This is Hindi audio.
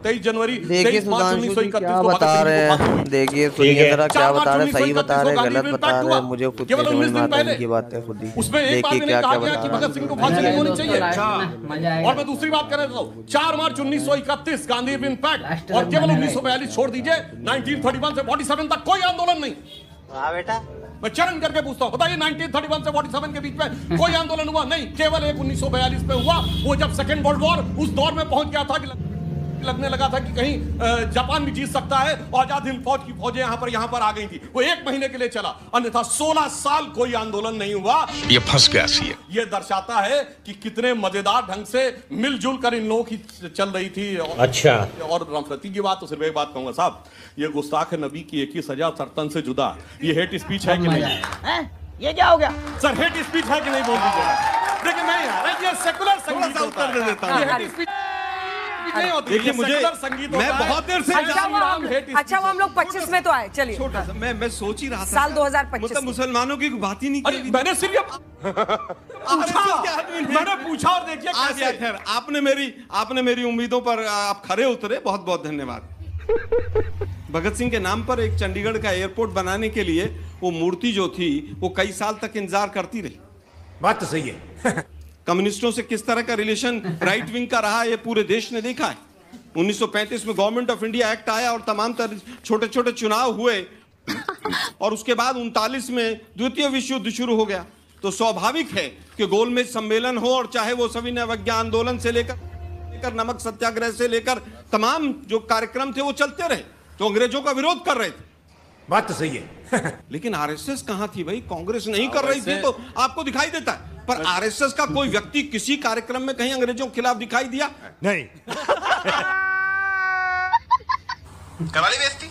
23 जनवरी देखिए सुधांशु जी क्या बता रहे हैं, देखिए सुनिए जरा क्या बता रहे हैं, सही बता रहे हैं गलत बता रहे हैं, मुझे खुद नहीं समझ में आता है इनकी बातें खुद ही। उसमें एक बात देखिए क्या क्या बता कि रहे भगत सिंह को फांसी नहीं होनी चाहिए। और मैं दूसरी बात कर रहा हूँ, 4 मार्च 1931 गांधी इम्पैक्ट, और केवल 1942 छोड़ दीजिए, 1931 से 47 तक कोई आंदोलन नहीं। हाँ बेटा, मैं चरण करके पूछता हूँ, बताइए 1931 से 47 के बीच में कोई आंदोलन हुआ? नहीं, केवल एक 1942 में हुआ, वो जब सेकेंड वर्ल्ड वॉर उस दौर में पहुंच गया था कि लगने लगा था कि कहीं जापान भी जीत सकता है, और आजाद हिंद फौज की फौजें यहां पर आ गई थी। वो 1 महीने के लिए चला, अन्यथा 16 साल कोई आंदोलन नहीं हुआ। ये फंस गया सी है। ये दर्शाता है कि कितने मजेदार ढंग से मिलजुल कर इन लोगों की चल रही थी। अच्छा, और रामफती की बात तो सिर्फ एक बात कहूंगा साहब, ये गुस्ताख नबी की एक ही सजा सरतन से जुदा। ये हेट स्पीच है कि नहीं? ये क्या हो गया सर, हेट स्पीच है कि नहीं बोल दीजिए। देखिए मैं यार ये सेकुलर संगीत उत्तर दे देता हूं, हेट स्पीच नहीं होती। देखिए मुझे, मैं बहुत देर से अच्छा वो हम लोग 25 में तो आए। चलिए छोटा सा मैं सोच ही रहा था साल 2025 मतलब मुसलमानों की बात ही नहीं की। मैंने सिर्फ मैंने पूछा और देखिए कैसे। खैर आपने मेरी उम्मीदों पर आप खरे उतरे, बहुत बहुत धन्यवाद। भगत सिंह के नाम पर एक चंडीगढ़ का एयरपोर्ट बनाने के लिए वो मूर्ति जो थी वो कई साल तक इंतजार करती रही। बात तो सही है। कम्युनिस्टों से किस तरह का रिलेशन राइट विंग का रहा, ये पूरे देश ने देखा है। 1935 में गवर्नमेंट ऑफ इंडिया एक्ट आया और तमाम छोटे छोटे चुनाव हुए, और उसके बाद 39 में द्वितीय विश्व युद्ध शुरू हो गया। तो स्वाभाविक है कि गोलमेज सम्मेलन हो, और चाहे वो सविनय अवज्ञा आंदोलन से लेकर नमक सत्याग्रह से लेकर तमाम जो कार्यक्रम थे वो चलते रहे, तो अंग्रेजों का विरोध कर रहे थे। बात तो सही है। लेकिन आरएसएस कहां थी भाई? कांग्रेस नहीं कर रही थी तो आपको दिखाई देता है, पर आरएसएस का कोई व्यक्ति किसी कार्यक्रम में कहीं अंग्रेजों के खिलाफ दिखाई दिया? नहीं। करा ली बेइज्जती।